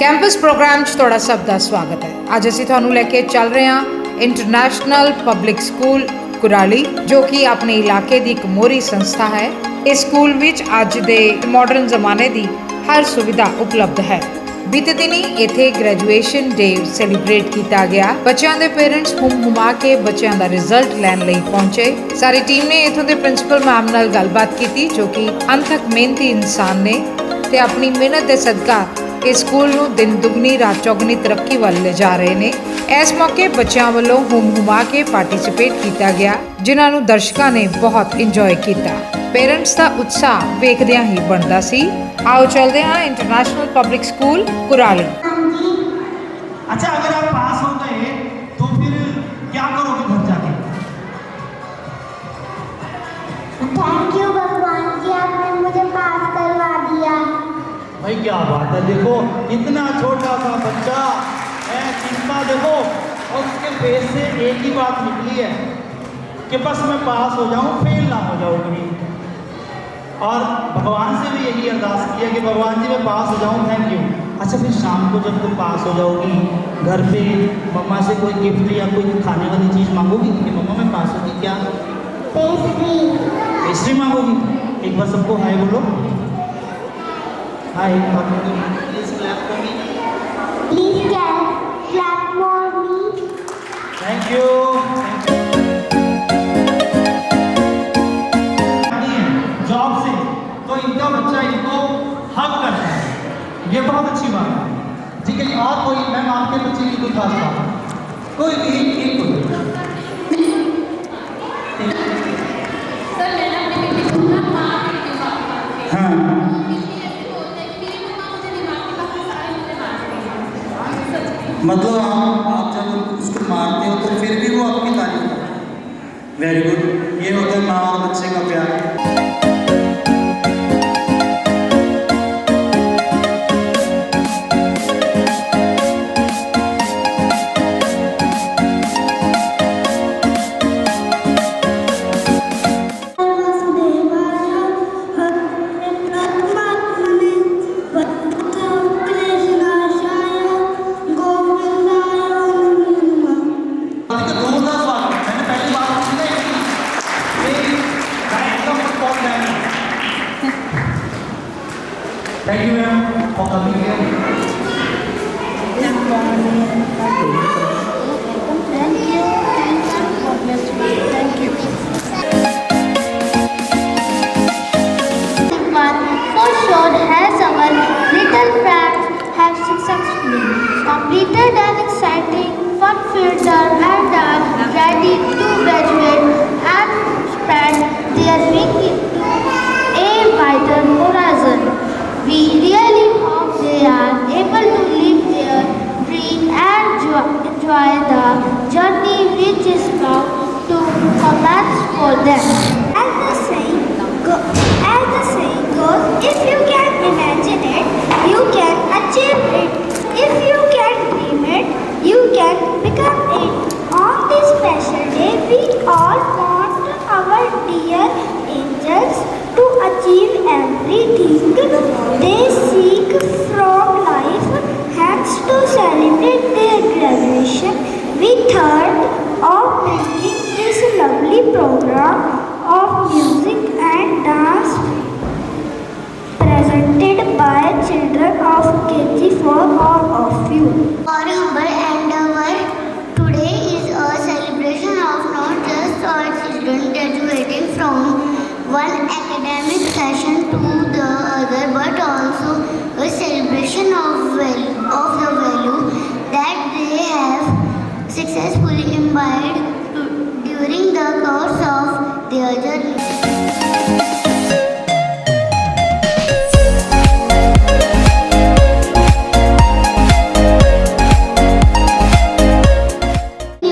Campus programme 'ਚ ਤੁਹਾਡਾ ਸਭ ਦਾ ਸਵਾਗਤ ਹੈ। ਅੱਜ ਅਸੀਂ ਤੁਹਾਨੂੰ ਲੈ ਕੇ ਚੱਲ ਰਹੇ ਹਾਂ ਇੰਟਰਨੈਸ਼ਨਲ ਪਬਲਿਕ ਸਕੂਲ ਕੁਰਾਲੀ, ਜੋ ਕਿ ਆਪਣੇ ਇਲਾਕੇ ਦੀ ਇੱਕ ਮੋਹਰੀ ਸੰਸਥਾ ਹੈ। ਇਸ ਸਕੂਲ ਵਿੱਚ ਅੱਜ ਦੇ ਮਾਡਰਨ ਜ਼ਮਾਨੇ ਦੀ ਹਰ ਸੁਵਿਧਾ ਉਪਲਬਧ ਹੈ। बीते दिनी इत्थे ग्रेजुएशन डे सैलीब्रेट किया गया। बच्चों के पेरेंट्स हुमा के बच्चों का रिजल्ट लैन लई पहुंचे। सारी टीम ने इत्थों के प्रिंसीपल मैम नाल गलबात की, जो कि अंथक मेहनती इंसान ने ते अपनी मेहनत के सदका इस स्कूल नूं दिन दुगनी रात चौगनी तरक्की वाल ले जा रहे ने। इस मौके बच्चों वालों हुमा के पार्टिसिपेट किया गया, जिन्हां नूं दर्शकों ने बहुत इंजॉय किया। पेरेंट्स का उत्साह वेखदियां ही बनता सी। आओ चलते हैं इंटरनेशनल पब्लिक स्कूल कुराली। अच्छा, अगर आप पास हो गए तो फिर क्या करोगे घर जाके? थैंक यू भगवान जी, आपने मुझे पास करवा दिया। भाई क्या बात है, देखो इतना छोटा सा बच्चा है, चिंता देखो, और उसके फेस से एक ही बात निकली है कि बस मैं पास हो जाऊं, फेल ना हो जाऊं कहीं। और भगवान से भी यही अरदास किया कि भगवान जी मैं पास हो जाऊं, थैंक यू। अच्छा, फिर शाम को जब तुम पास हो जाओगी, घर पे मम्मा से कोई गिफ्ट या कोई खाने वाली चीज़ मांगोगी कि मम्मा मैं पास होगी क्या? पेस्ट्री। पेस्ट्री मांगोगी? एक बार सबको हाय बोलो। Hi, please clap for me. Please clap for me. Thank you. Job से तो इनका बच्चा इनको हक करता है, ये बहुत अच्छी बात है। ठीक है, और कोई मैम आपके बच्चे की कोई खास बात? कोई भी एक कोई हाँ, मतलब आप जब उसको मारते हो तो फिर भी वो आपकी तारीफ करता है। वेरी गुड, ये होता है माँ और बच्चे का प्यार। Thank you, ma'am, for coming here. Thank you. God bless you. Thank you. For sure, has our little friends have successfully completed an exciting, fun-filled term and are ready to graduate and spread their wing into a wider horizon. We really hope they are able to live their dream and enjoy the journey which is about to commence for them. As the saying goes, if you can imagine it, you can achieve it. If you can dream it, you can become it. On this special day, we all want our dear angels to achieve everything they seek from life. Hence, to celebrate their graduation, we thought of making this lovely program of music and dance presented by children of KG for all of you. Our humble endeavor today is a celebration of not just our children graduating from one academic session to the other, but also a celebration of the value that they have successfully imbibed during the course of their journey.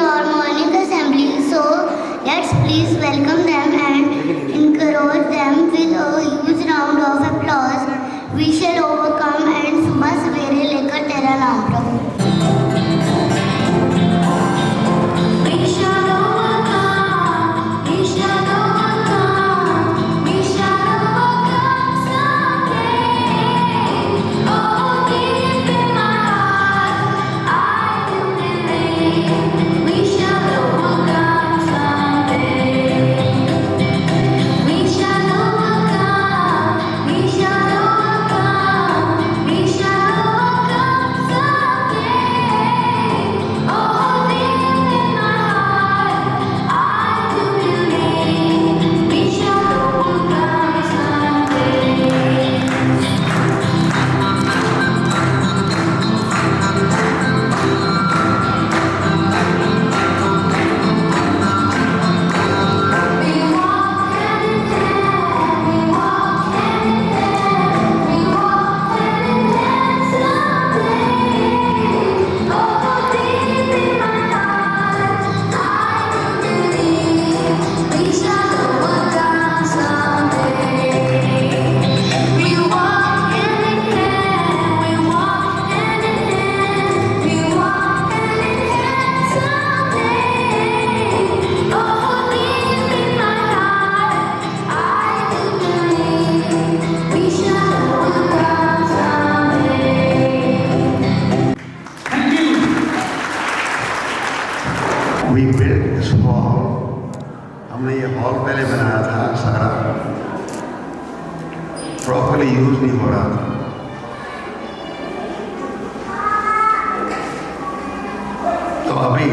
Your morning assembly, so let's please welcome them and encourage them with a huge round of applause. We shall overcome and सुबह सवेरे लेकर तेरा नाम प्रभु। We shall overcome, we shall overcome. Properly use नहीं हो रहा था। तो अभी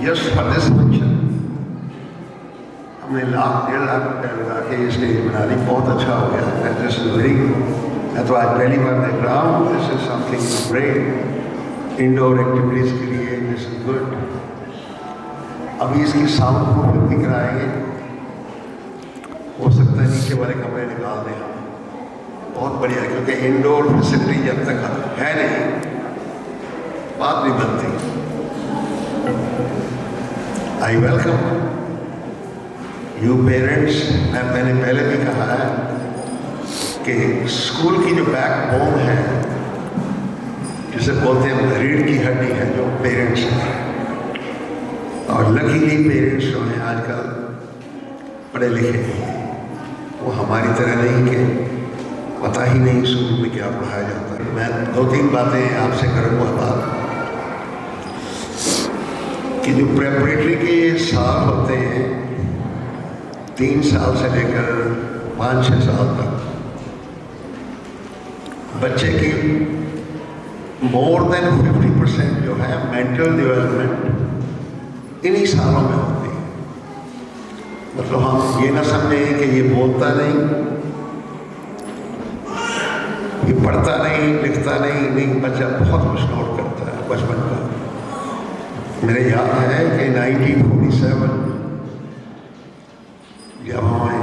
जस्ट फॉर दिस फंक्शन हमने 1.5 लाख रुपये लगा के ये स्टेज बना ली, बहुत अच्छा हो गया। This is very good. मैं तो आज पहली बार देख रहा हूँ, this is something great. Indoor activities के लिए दिस इज गुड। अभी इसकी साउंड प्रूफ भी कराएंगे, हो सकता है नीचे वाले कमरे निकाल दें हम, बहुत बढ़िया, क्योंकि इंडोर फैसिलिटी जब तक है नहीं बात नहीं बनती। I welcome you parents. मैंने पहले भी कहा है कि स्कूल की जो बैकबोन है, जिसे बोलते हैं रीढ़ की हड्डी है, जो पेरेंट्स हैं, और लकीली पेरेंट्स जो हैं आजकल पढ़े लिखे हैं, वो हमारी तरह नहीं कि पता ही नहीं स्कूल में क्या पढ़ाया जाता है। मैं 2-3 बातें आपसे करूँगा बात कि जो प्रेपरेटरी के साल होते हैं 3 साल से लेकर 5-6 साल तक, बच्चे की मोर देन 50% जो है मेंटल डेवलपमेंट इन्हीं सालों में होती है। मतलब हम ये ना समझें कि ये बोलता नहीं, ये पढ़ता नहीं, लिखता नहीं, बच्चा बहुत कुछ नोट करता है बचपन का। मेरे याद है कि 1947 जब हमारे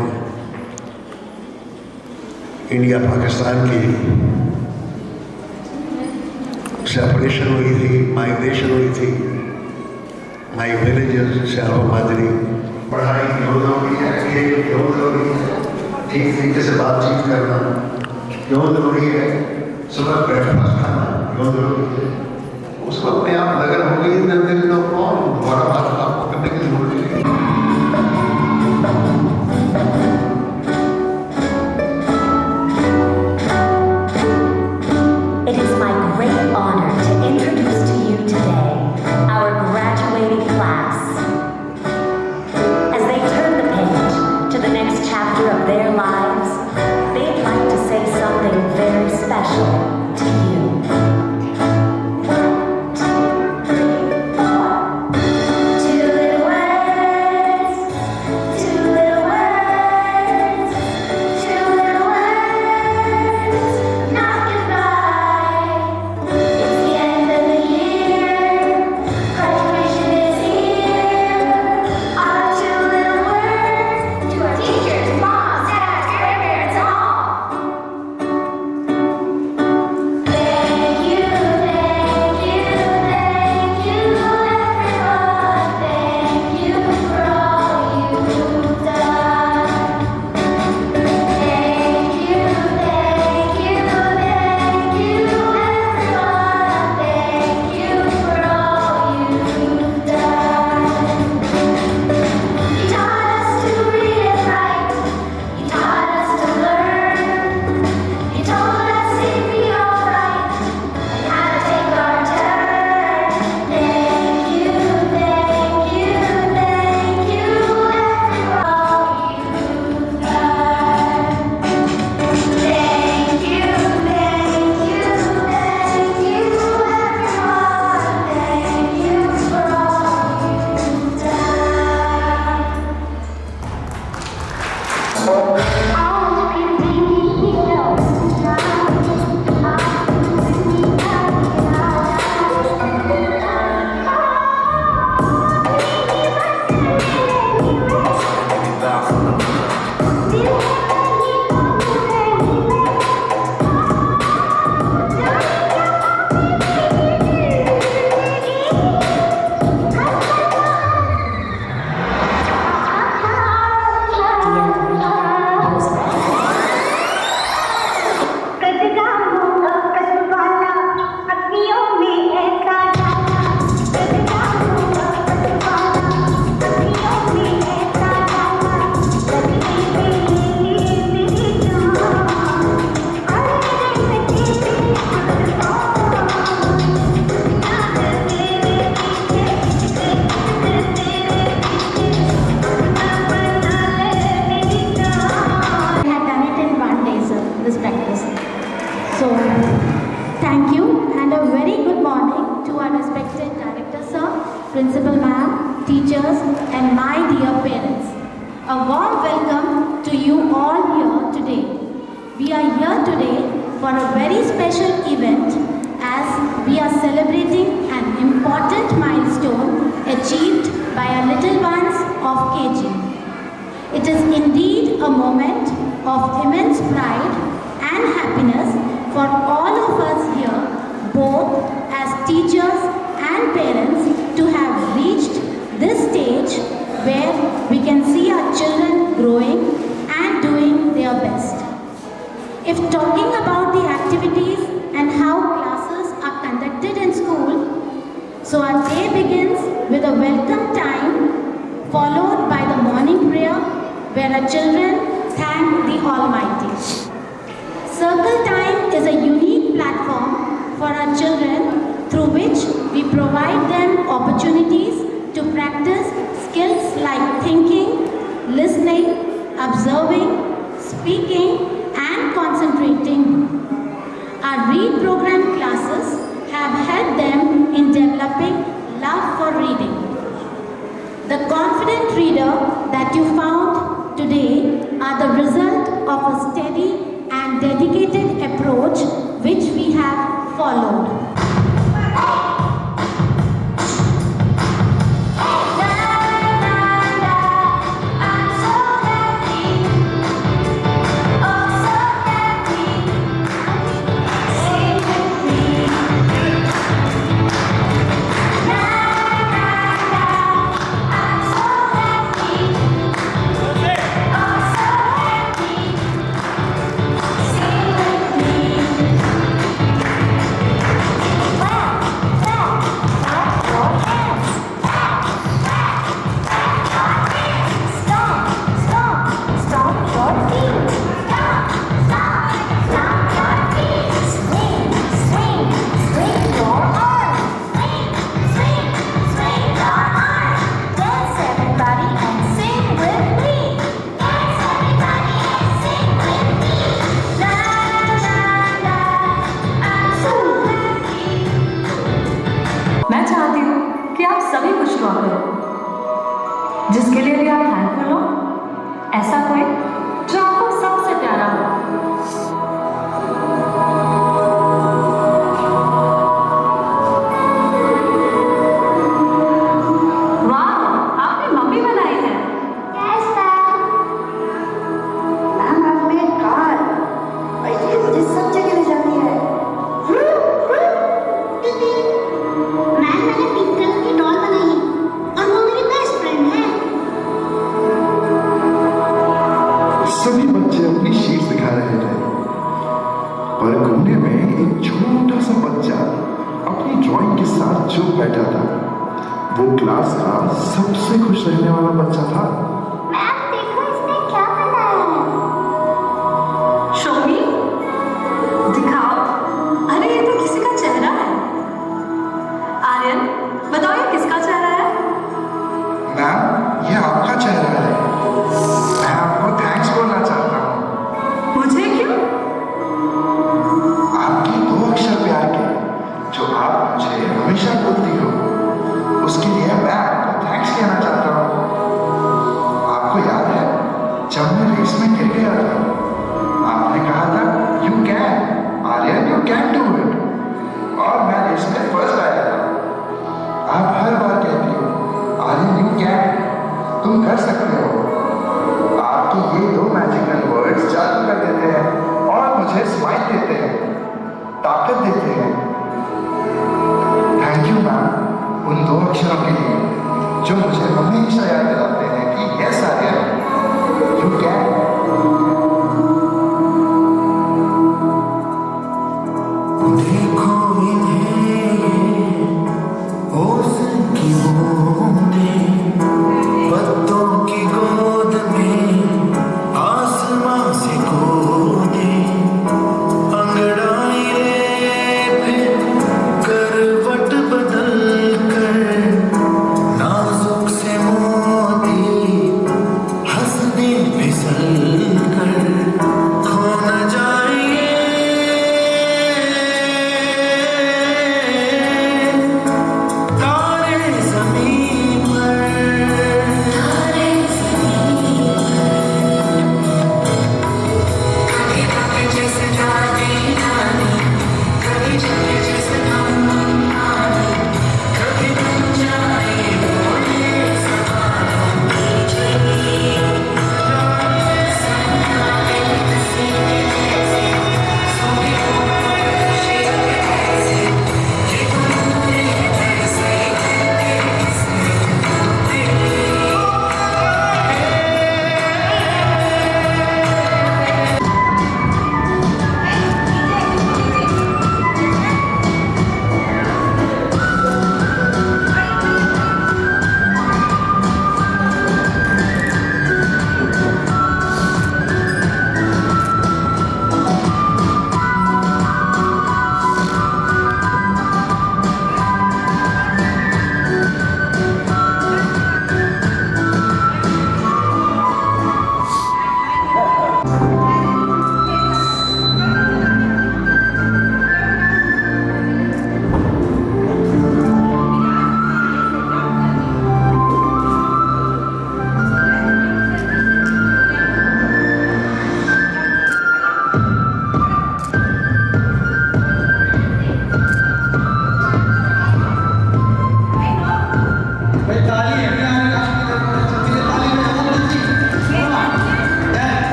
इंडिया पाकिस्तान की सेपरेशन हुई थी, माइग्रेशन हुई थी, माई विलेजेस शहरों माजरी, पढ़ाई क्यों जरूरी है, खेल क्यों जरूरी है, ठीक तरीके से बातचीत करना क्यों जरूरी है, सुबह ब्रेकफास्ट खाना क्यों जरूरी है, उसको अपने आप लगन हो गई। कौन दोबारा बात आपको करने की जरूरत नहीं। It is my great honor to introduce to you today our graduating class. As they turn the page to the next chapter of their lives, they'd like to say something very special to you. Principal Ma'am, teachers, and my dear parents. A warm welcome to you all here today. We are here today for a very special event as we are celebrating an important milestone achieved by our little ones of KG. It is indeed a moment of immense pride and happiness for all of us here, both as teachers and parents, to have reached this stage where we can see our children growing and doing their best. If talking about the activities and how classes are conducted in school, so our day begins with a welcome time followed by the morning prayer where our children thank the Almighty. Circle time is a unique platform for our children through which we provide them opportunities to practice skills like thinking, listening, observing, speaking, and concentrating. Our read program classes have helped them in developing love for reading. The confident reader that you found today are the result of a steady and dedicated approach which we have followed. मैं चाहती हूँ कि आप सभी कुछ दुआ करो, जिसके लिए भी आप थैंकफुल हो, ऐसा कोई जो आपको सबसे प्यारा हो। वाह, आपने मम्मी बनाई है। Yes, ma'am. Ma'am, I've made car. ये सब जगह ले जाती है। मैम, मैंने पिंक कलर की डॉल बनाई है और वो मेरी बेस्ट फ्रेंड है। सभी बच्चे अपनी शीट्स दिखा रहे थे, पर कोने में एक छोटा सा बच्चा अपनी ड्राइंग के साथ चुप बैठा था। वो क्लास का सबसे खुश रहने वाला बच्चा था। मैम, देखो इसने क्या बनाया है। शोमी, दिखाओ। अरे ये तो किसी का चेहरा है। आर्यन, बताओ ये किसका चेहरा है? मैम, ये आपका चेहरा है। मैं आपको थैंक्स बोलना चाहता हूँ। मुझे क्यों? आपकी 2 अक्षर प्यार के जो आप मुझे हमेशा बोलती हो, उसके लिए मैं आपको थैंक्स कहना चाहता हूँ। आपको याद है जब मैं रेस में गिर गया था, आपने कहा था you can Aryan, you can do it, और मैं रेस में फर्स्ट आया था। आप हर बार कहती हो आर्यन यू कैन, तुम कर सकते हो। आपके ये 2 मैजिकल वर्ड्स जादू कर देते हैं और मुझे स्माइल देते हैं, ताकत देते हैं। थैंक यू मैम उन 2 अक्षरों के लिए जो मुझे हमेशा याद दिलाते हैं कि यस आर्यन, यू कैन। देखो इन्हें ओस की बूंदें, पत्तों की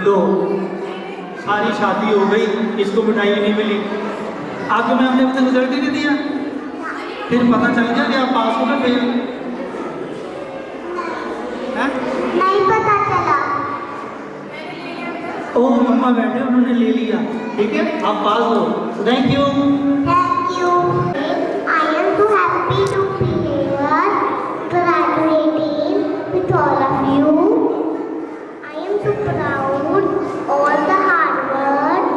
लो सारी शादी हो गई, इसको मिठाई नहीं मिली, आपके मैम ने अभी तक रिजल्ट ही नहीं दिया, फिर पता चल गया कि आप पास हो गए फेल हैं? नहीं पता चला। ओ मम्मा बैठे उन्होंने ले लिया, ठीक है आप पास हो, thank you. Thank you. I am so happy to be here, graduating with all of you. I am so proud all the hard work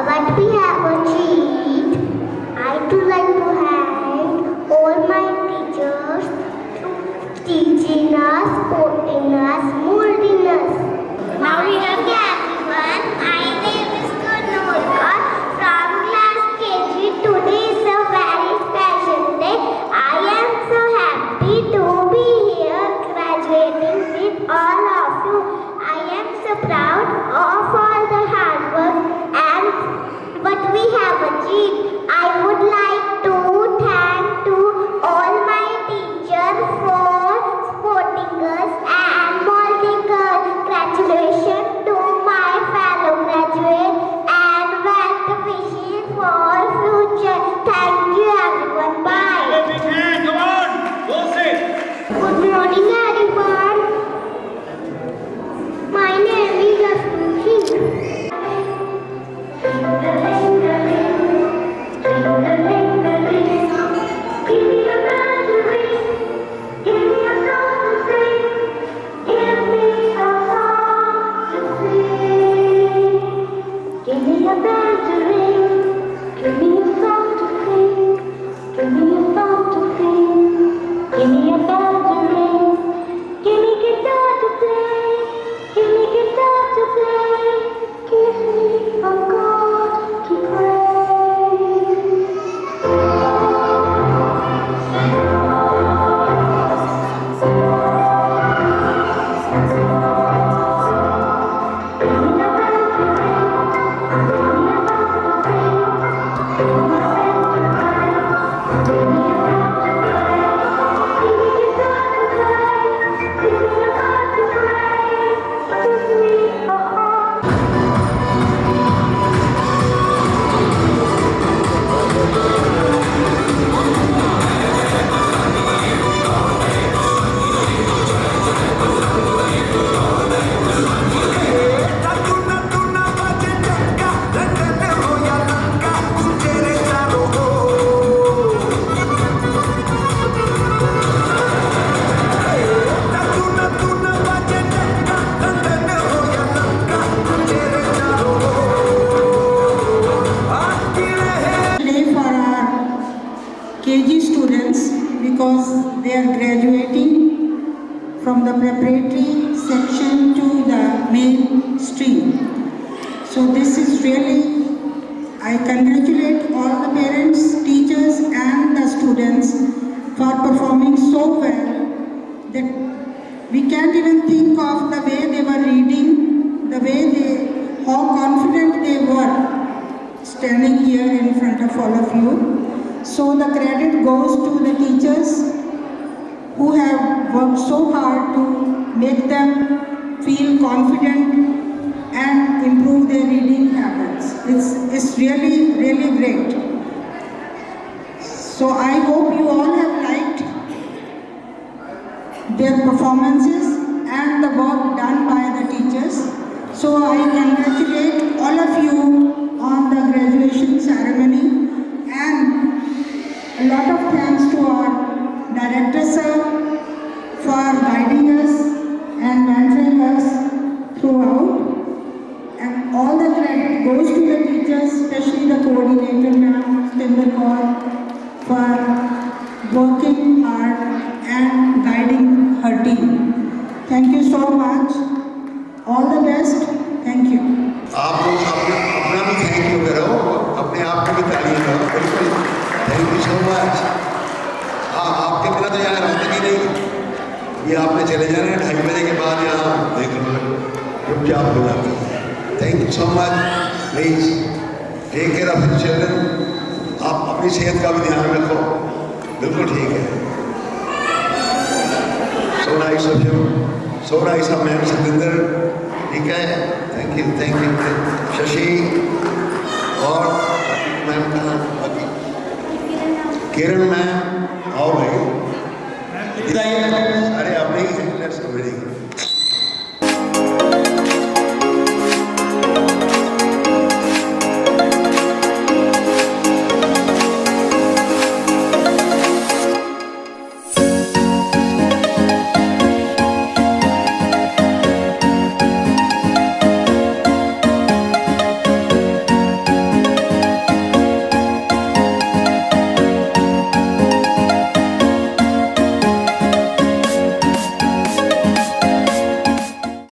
what we have achieved. I too like to thank all my teachers for teaching us, supporting us, molding us. Now we have everyone. My name is Kanolka from class KG. Today is a very special day. I am so happy to be here graduating with all of you. I am so proud of all the hard work and what we have achieved. I would like to thank to all my teachers for supporting us and molding us. Congratulations to my fellow graduates and best wishes for future. Thank you everyone. Bye. Come on, go say. Good morning everyone. My name is Ashwini. Give me a bell to ring, give me a song to sing, give me a song to sing. Give me a bell to ring, give me a song to sing, give me a song to sing. Give me a bell to ring, give me guitar to play, give me guitar to play, give me a God to praise. Today for our KG students because they are graduating from the preparatory section to the main stream. So this is really, I congratulate all the parents, teachers and the students for performing so well that we can't even think of the way they were reading, the way how confident they were standing here in front of all of you. So the credit goes to the teachers who have worked so hard to make them feel confident and improve their reading habits. It's really, really great. So I hope you all have liked their performances and the work done by the teachers. So I congratulate all of you on the graduation ceremony and a lot of thanks to our director sir for guiding us and mentoring us throughout. And all the credit goes to the teachers, especially the coordinator ma'am, Stinder Kaur, for working hard and guiding her team. Thank you so much. All the best. Thank you. आप लोग अपना भी thank you करो, अपने आप को भी तालियां करो, बिल्कुल थैंक यू सो मच। हाँ, आपके बिना तो यहाँ रहते ही नहीं, ये आपने चले जाना है 2:30 बजे के बाद, यहाँ देख लो चुपचाप हो जाते हैं। Thank you so much. Please take care of your children. आप अपनी सेहत का भी ध्यान रखो, बिल्कुल ठीक है। So nice of you, so nice of ma'am Satinder. ठीक है, थैंक यू शशि और मैम का नाम किरण मैम